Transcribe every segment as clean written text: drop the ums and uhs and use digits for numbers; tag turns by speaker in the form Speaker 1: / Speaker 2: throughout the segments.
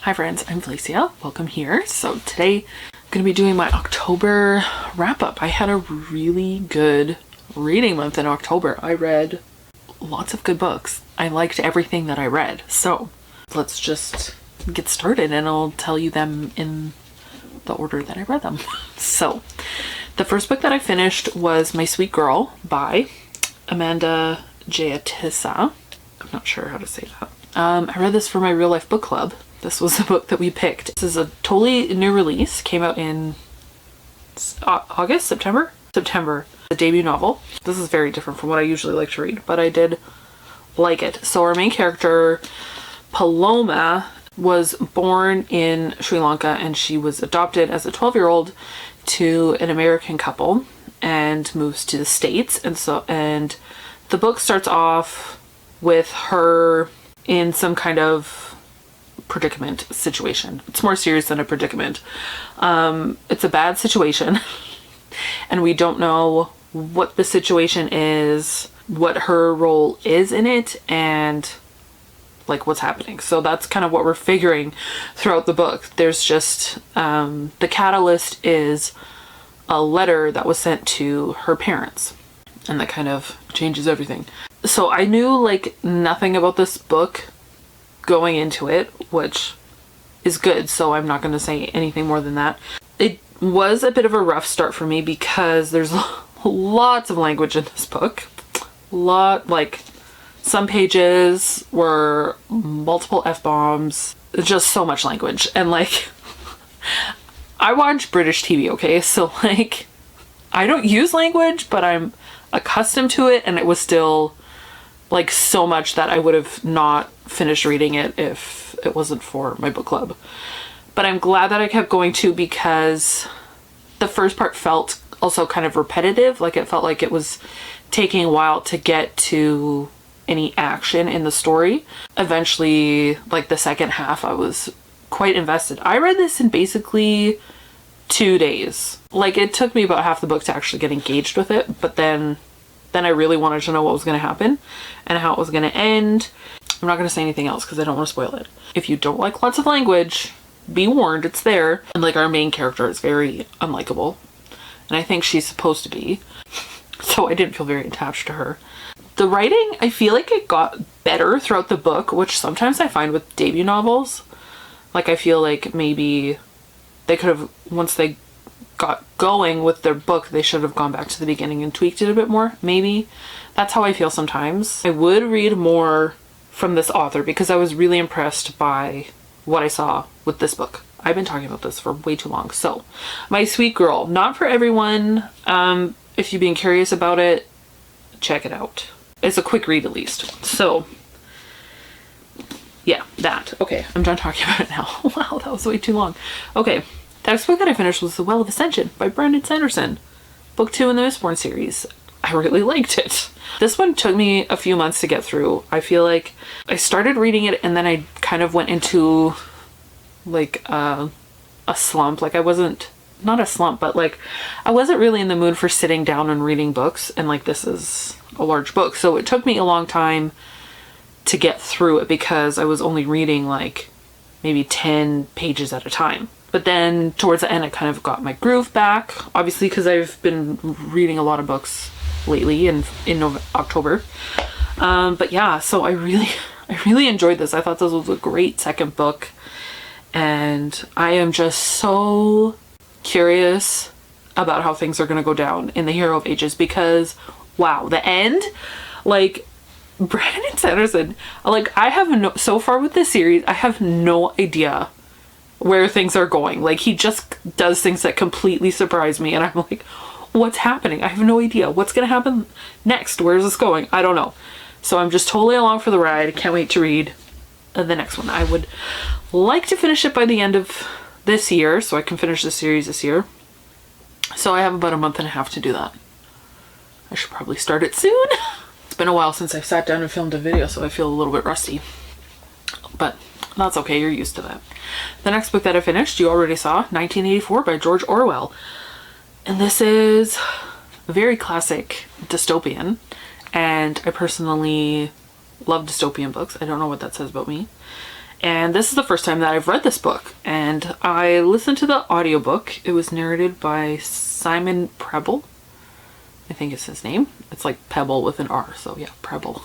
Speaker 1: Hi friends, I'm Felicia. Welcome here. So today I'm going to be doing my October wrap up. I had a really good reading month in October. I read lots of good books. I liked everything that I read. So let's just get started and I'll tell you them in the order that I read them. So the first book that I finished was My Sweet Girl by Amanda Jayatissa. I'm not sure how to say that. I read this for my real life book club. This was the book that we picked. This is a totally new release. Came out in September. The debut novel. This is very different from what I usually like to read, but I did like it. So our main character, Paloma, was born in Sri Lanka and she was adopted as a 12-year-old to an American couple and moves to the States. And the book starts off with her in some kind of predicament situation. It's more serious than a predicament. It's a bad situation and we don't know what the situation is, what her role is in it, and like what's happening. So that's kind of what we're figuring throughout the book. There's just the catalyst is a letter that was sent to her parents and that kind of changes everything. So I knew like nothing about this book going into it, which is good, so I'm not going to say anything more than that. It was a bit of a rough start for me because there's lots of language in this book. Like some pages were multiple F-bombs, just so much language. And like I watch British TV, okay? So like I don't use language, but I'm accustomed to it, and it was still like so much that I would have not finished reading it if it wasn't for my book club. But I'm glad that I kept going too, because the first part felt also kind of repetitive. Like it felt like it was taking a while to get to any action in the story. Eventually, like the second half, I was quite invested. I read this in basically 2 days. Like it took me about half the book to actually get engaged with it, but then I really wanted to know what was going to happen and how it was going to end. I'm not going to say anything else because I don't want to spoil it. If you don't like lots of language, be warned, it's there. And like our main character is very unlikable, and I think she's supposed to be. So I didn't feel very attached to her. The writing, I feel like it got better throughout the book, which sometimes I find with debut novels. Like I feel like maybe they could have, once they got going with their book, they should have gone back to the beginning and tweaked it a bit more. Maybe that's how I feel sometimes. I would read more from this author because I was really impressed by what I saw with this book. I've been talking about this for way too long. So My Sweet Girl, not for everyone. If you've been curious about it, check it out. It's a quick read at least. So yeah, that. Okay, I'm done talking about it now. Wow, that was way too long. Okay. The next book that I finished was The Well of Ascension by Brandon Sanderson. Book 2 in the Mistborn series. I really liked it. This one took me a few months to get through. I feel like I started reading it and then I kind of went into like a slump. Like I wasn't, not a slump, but like I wasn't really in the mood for sitting down and reading books. And like this is a large book. So it took me a long time to get through it because I was only reading like maybe 10 pages at a time. But then towards the end, I kind of got my groove back, obviously, because I've been reading a lot of books lately in October. But yeah, so I really enjoyed this. I thought this was a great second book. And I am just so curious about how things are going to go down in The Hero of Ages because, wow, the end, like, Brandon Sanderson, like, I have so far with this series, I have no idea where things are going. Like he just does things that completely surprise me and I'm like, what's happening? I have no idea what's gonna happen next. Where's this going? I don't know. So I'm just totally along for the ride. I can't wait to read the next one. I would like to finish it by the end of this year so I can finish the series this year. So I have about a month and a half to do that. I should probably start it soon. It's been a while since I've sat down and filmed a video, so I feel a little bit rusty, but that's okay, you're used to that. The next book that I finished, you already saw, 1984 by George Orwell. And this is a very classic dystopian, and I personally love dystopian books. I don't know what that says about me. And this is the first time that I've read this book, and I listened to the audiobook. It was narrated by Simon Preble. I think it's his name. It's like Pebble with an R, so yeah, Preble.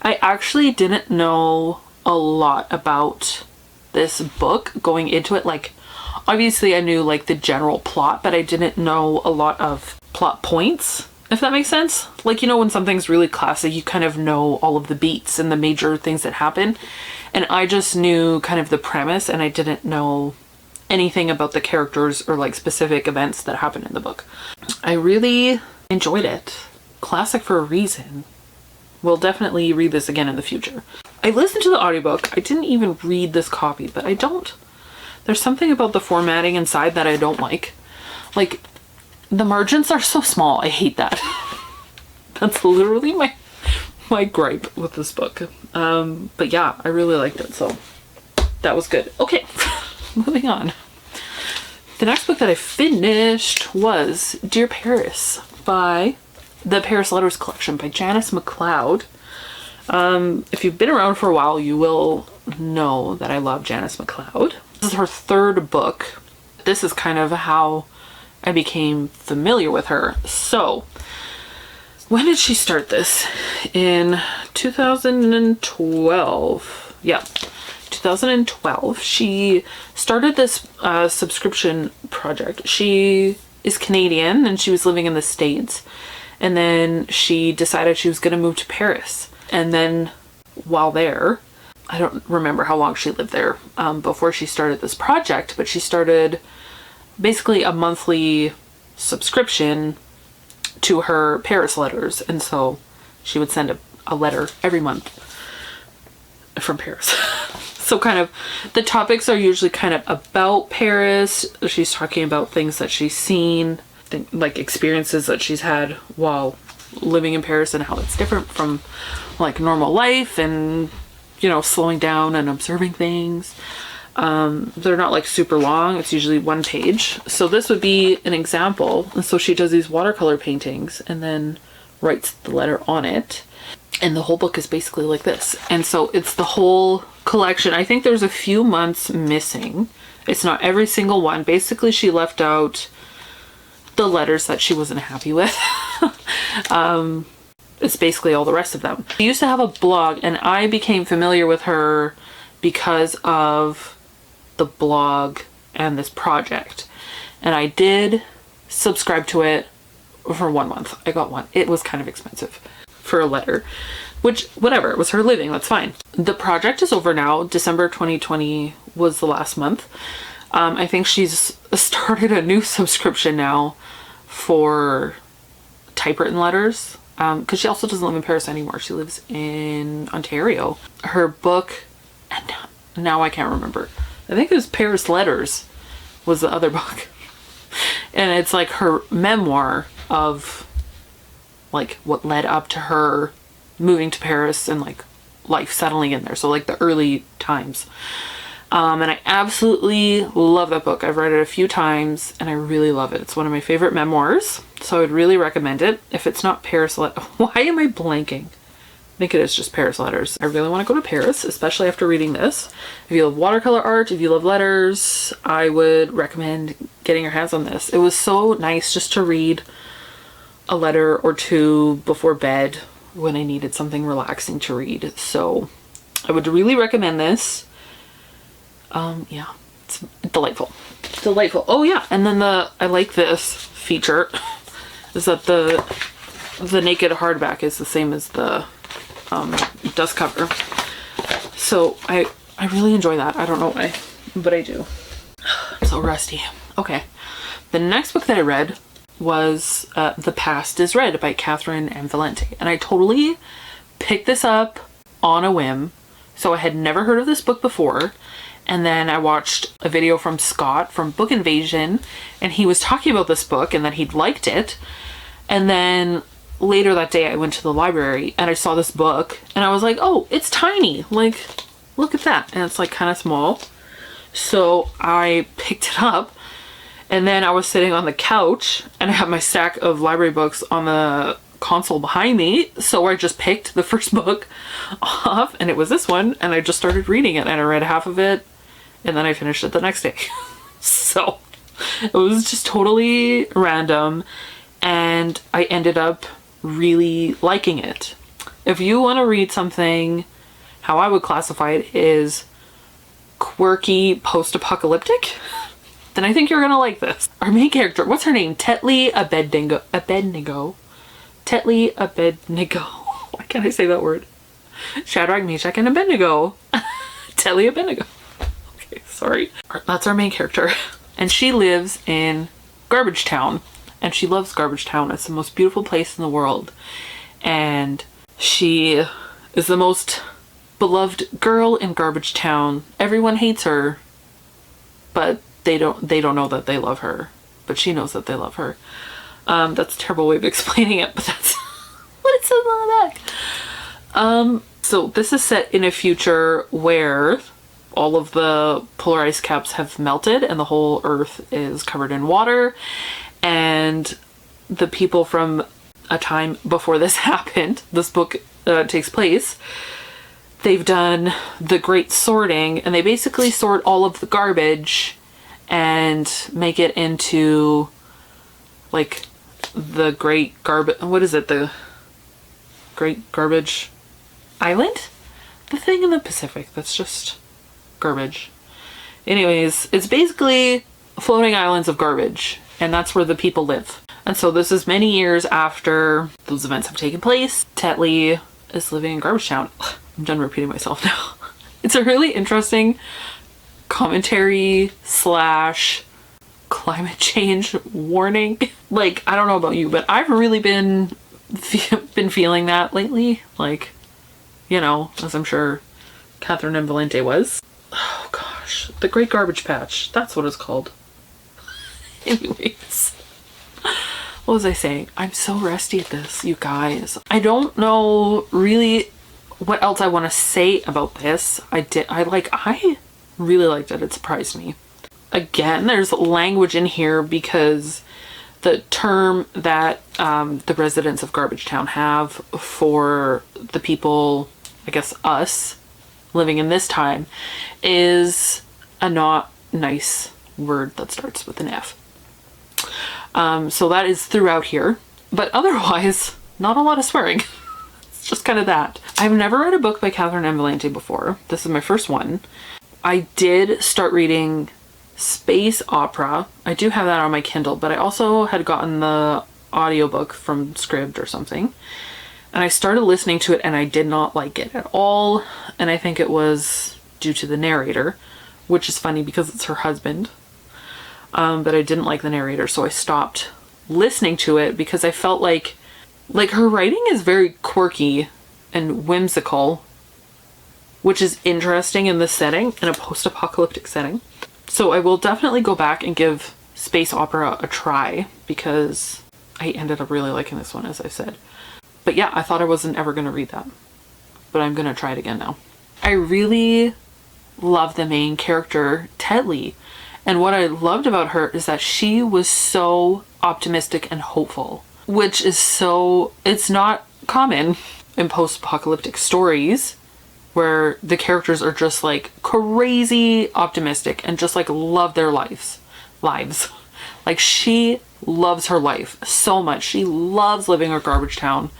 Speaker 1: I actually didn't know a lot about this book going into it. Like, obviously I knew like the general plot, but I didn't know a lot of plot points, if that makes sense. Like, you know, when something's really classic, you kind of know all of the beats and the major things that happen. And I just knew kind of the premise, and I didn't know anything about the characters or like specific events that happen in the book. I really enjoyed it. Classic for a reason. We'll definitely read this again in the future. I listened to the audiobook. I didn't even read this copy, but there's something about the formatting inside that I don't like. Like, the margins are so small. I hate that. That's literally my gripe with this book. But yeah, I really liked it, so that was good. Okay, moving on. The next book that I finished was Dear Paris by the Paris Letters Collection by Janice MacLeod. If you've been around for a while, you will know that I love Janice MacLeod. This is her third book. This is kind of how I became familiar with her. So, when did she start this? In 2012. Yeah, 2012. She started this subscription project. She is Canadian and she was living in the States. And then she decided she was going to move to Paris. And then while there, I don't remember how long she lived there before she started this project, but she started basically a monthly subscription to her Paris letters. And so she would send a letter every month from Paris. So kind of the topics are usually kind of about Paris. She's talking about things that she's seen, like experiences that she's had while living in Paris and how it's different from like normal life, and you know, slowing down and observing things. They're not like super long. It's usually one page. So this would be an example. And so she does these watercolor paintings and then writes the letter on it. And the whole book is basically like this. And so it's the whole collection. I think there's a few months missing. It's not every single one. Basically, she left out the letters that she wasn't happy with. It's basically all the rest of them. She used to have a blog, and I became familiar with her because of the blog and this project. And I did subscribe to it for 1 month. I got one. It was kind of expensive for a letter, which, whatever, it was her living, that's fine. The project is over now. December 2020 was the last month. I think she's started a new subscription now for typewritten letters, because she also doesn't live in Paris anymore. She lives in Ontario. Her book, and now I can't remember, I think it was Paris Letters was the other book. And it's like her memoir of like what led up to her moving to Paris and like life settling in there. So like the early times. And I absolutely love that book. I've read it a few times and I really love it. It's one of my favorite memoirs. So I would really recommend it. If it's not Paris why am I blanking? I think it is just Paris Letters. I really want to go to Paris, especially after reading this. If you love watercolor art, if you love letters, I would recommend getting your hands on this. It was so nice just to read a letter or two before bed when I needed something relaxing to read. So I would really recommend this. Yeah, it's delightful. Delightful. Oh yeah, and then I like this feature is that the naked hardback is the same as the dust cover. So I really enjoy that. I don't know why, but I do. I'm so rusty. Okay. The next book that I read was The Past is Red by Catherine M. Valente. And I totally picked this up on a whim. So I had never heard of this book before. And then I watched a video from Scott from Book Invasion, and he was talking about this book and that he'd liked it. And then later that day I went to the library and I saw this book and I was like, oh, it's tiny. Like, look at that. And it's like kind of small. So I picked it up, and then I was sitting on the couch and I had my stack of library books on the console behind me, so I just picked the first book off, and it was this one, and I just started reading it, and I read half of it, and then I finished it the next day. So it was just totally random, and I ended up really liking it. If you want to read something, how I would classify it is quirky post-apocalyptic, then I think you're gonna like this. Our main character, what's her name? Tetley Abednego. Tetley Abednego. Why can't I say that word? Shadrach, Meshach, and Abednego. Tetley Abednego. Okay, sorry. That's our main character. And she lives in Garbage Town. And she loves Garbage Town. It's the most beautiful place in the world. And she is the most beloved girl in Garbage Town. Everyone hates her, but they don't know that they love her. But she knows that they love her. That's a terrible way of explaining it, but that's what it says on the back. So this is set in a future where all of the polar ice caps have melted and the whole earth is covered in water. And the people from a time before this happened, this book takes place, they've done the great sorting, and they basically sort all of the garbage and make it into like the great garbage, what is it, the Great Garbage Island? The thing in the Pacific that's just garbage. Anyways, it's basically floating islands of garbage, and that's where the people live. And so this is many years after those events have taken place. Tetley is living in Garbage Town. I'm done repeating myself now. It's a really interesting commentary slash climate change warning. Like, I don't know about you, but I've really been feeling that lately. Like, you know, as I'm sure Catherine and Valente was. Oh gosh, the Great Garbage Patch. That's what it's called. Anyways, what was I saying? I'm so rusty at this, you guys. I don't know really what else I want to say about this. I really liked it. It surprised me. Again, there's language in here because the term that the residents of Garbage Town have for the people, I guess us, living in this time, is a not nice word that starts with an F. So that is throughout here, but otherwise, not a lot of swearing. It's just kind of that. I've never read a book by Catherine M. Valente before. This is my first one. I did start reading space opera. I do have that on my Kindle, but I also had gotten the audiobook from Scribd or something. And I started listening to it and I did not like it at all. And I think it was due to the narrator, which is funny because it's her husband. But I didn't like the narrator, so I stopped listening to it because I felt like her writing is very quirky and whimsical, which is interesting in this setting, in a post-apocalyptic setting. So I will definitely go back and give space opera a try because I ended up really liking this one, as I said. But yeah, I thought I wasn't ever going to read that, but I'm going to try it again now. I really love the main character, Tetley. And what I loved about her is that she was so optimistic and hopeful, which is it's not common in post-apocalyptic stories where the characters are just like crazy optimistic and just like love their lives. Like, she loves her life so much. She loves living in Garbage Town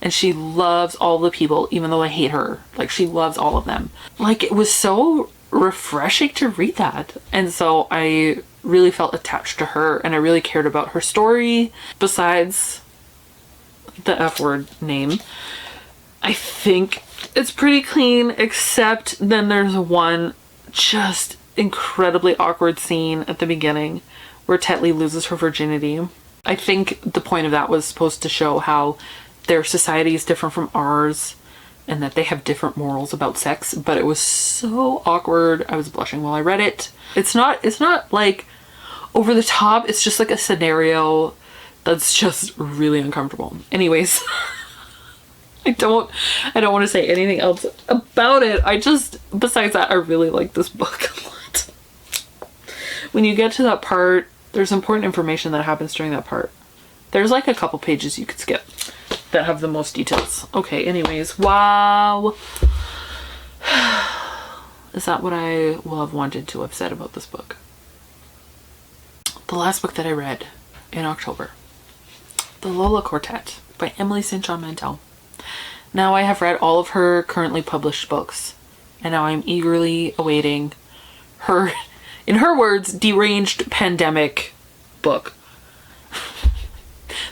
Speaker 1: and she loves all the people, even though they hate her. Like, she loves all of them. Like, it was so refreshing to read that. And so I really felt attached to her and I really cared about her story. Besides the F word name, I think it's pretty clean, except then there's one just incredibly awkward scene at the beginning where Tetley loses her virginity. I think the point of that was supposed to show how their society is different from ours and that they have different morals about sex, but it was so awkward. I was blushing while I read it. It's not like over the top. It's just like a scenario that's just really uncomfortable. Anyways, I don't want to say anything else about it. Besides that, I really like this book a lot. When you get to that part, there's important information that happens during that part. There's like a couple pages you could skip. that have the most details. Okay, anyways, wow. Is that what I will have wanted to have said about this book? The last book that I read in October, The Lola Quartet by Emily St. John Mandel. Now I have read all of her currently published books, and now I'm eagerly awaiting her, in her words, deranged pandemic book.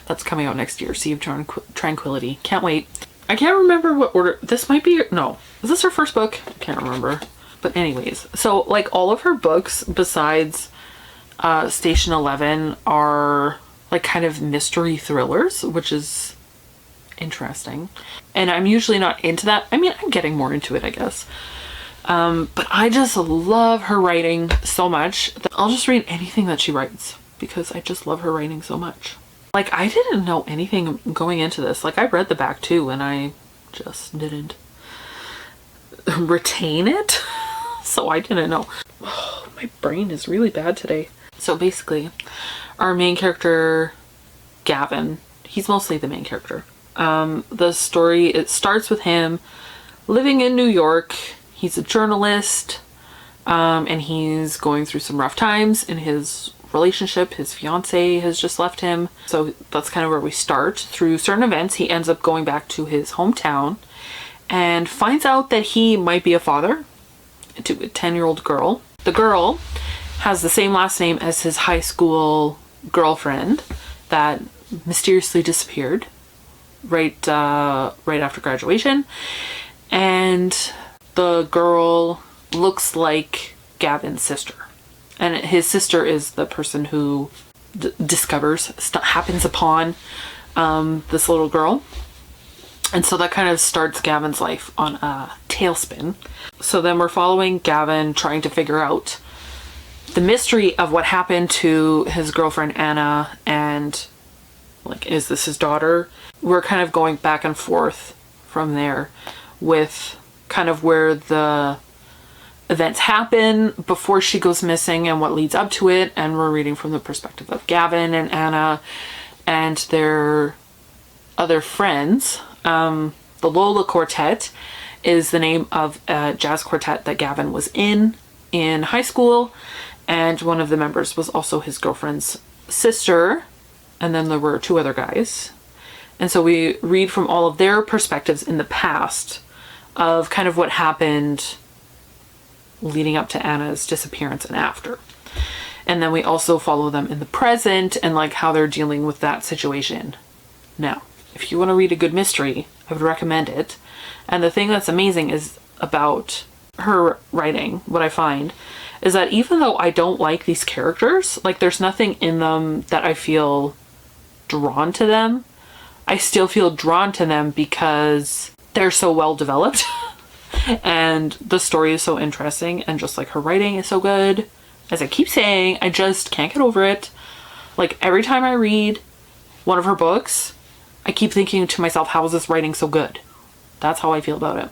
Speaker 1: That's coming out next year, Sea of Tranquility. Can't wait. I can't remember what order. This might be, no. Is this her first book? I can't remember. But anyways, so like all of her books besides Station 11 are like kind of mystery thrillers, which is interesting. And I'm usually not into that. I mean, I'm getting more into it, I guess. But I just love her writing so much that I'll just read anything that she writes because I just love her writing so much. Like, I didn't know anything going into this. Like, I read the back too, and I just didn't retain it. So I didn't know. Oh, my brain is really bad today. So basically, our main character, Gavin, he's mostly the main character. The story, it starts with him living in New York. He's a journalist, and he's going through some rough times in his relationship. His fiance has just left him. So that's kind of where we start. Through certain events, he ends up going back to his hometown and finds out that he might be a father to a 10-year-old girl. The girl has the same last name as his high school girlfriend that mysteriously disappeared right after graduation. And the girl looks like Gavin's sister. And his sister is the person who happens upon this little girl. And so that kind of starts Gavin's life on a tailspin. So then we're following Gavin trying to figure out the mystery of what happened to his girlfriend Anna, and like, is this his daughter? We're kind of going back and forth from there with kind of where the events happen before she goes missing and what leads up to it. And we're reading from the perspective of Gavin and Anna and their other friends. The Lola Quartet is the name of a jazz quartet that Gavin was in high school. And one of the members was also his girlfriend's sister. And then there were two other guys. And so we read from all of their perspectives in the past of kind of what happened leading up to Anna's disappearance and after. And then we also follow them in the present and like how they're dealing with that situation. Now, if you want to read a good mystery, I would recommend it. And the thing that's amazing is about her writing, what I find, is that even though I don't like these characters, like there's nothing in them that I feel drawn to them, I still feel drawn to them because they're so well developed. And the story is so interesting, and just like her writing is so good. As I keep saying, I just can't get over it. Like every time I read one of her books, I keep thinking to myself, how is this writing so good? That's how I feel about it.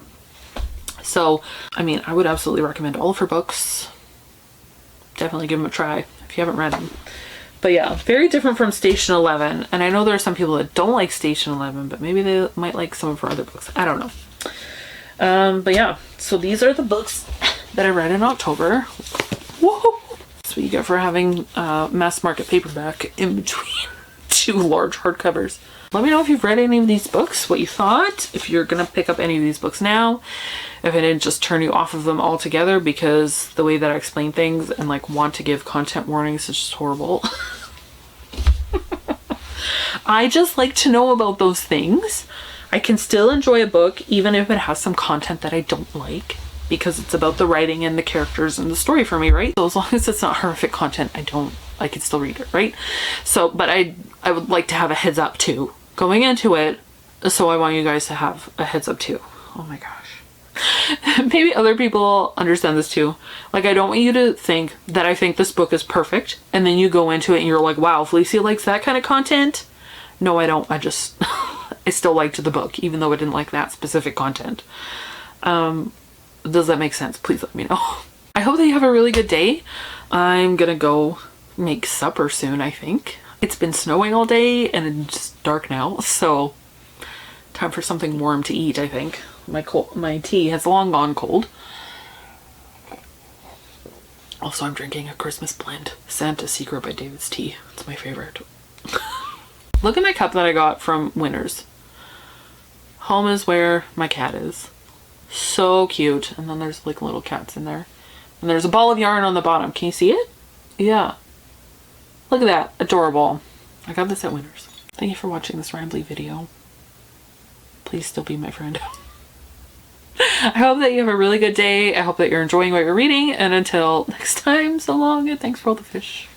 Speaker 1: So, I mean, I would absolutely recommend all of her books. Definitely give them a try if you haven't read them. But yeah, very different from Station 11. And I know there are some people that don't like Station 11, but maybe they might like some of her other books. I don't know. But yeah, so these are the books that I read in October. Whoa! That's what you get for having mass market paperback in between two large hardcovers. Let me know if you've read any of these books, what you thought, if you're gonna pick up any of these books now, if it didn't just turn you off of them altogether because the way that I explain things and like want to give content warnings is just horrible. I just like to know about those things. I can still enjoy a book even if it has some content that I don't like, because it's about the writing and the characters and the story for me, right? So as long as it's not horrific content, I can still read it, right? So, but I would like to have a heads up too going into it. So I want you guys to have a heads up too. Oh my gosh. Maybe other people understand this too. Like, I don't want you to think that I think this book is perfect and then you go into it and you're like, wow, Felicia likes that kind of content. No, I don't. I just, I still liked the book, even though I didn't like that specific content. Does that make sense? Please let me know. I hope that you have a really good day. I'm gonna go make supper soon, I think. It's been snowing all day and it's dark now, so Time for something warm to eat, I think. My tea has long gone cold. Also, I'm drinking a Christmas blend. Santa's Secret by David's Tea. It's my favorite. Look at my cup that I got from Winners. Home is where my cat is. So cute. And then there's like little cats in there. And there's a ball of yarn on the bottom. Can you see it? Yeah. Look at that. Adorable. I got this at Winners. Thank you for watching this rambly video. Please still be my friend. I hope that you have a really good day. I hope that you're enjoying what you're reading. And until next time, so long and thanks for all the fish.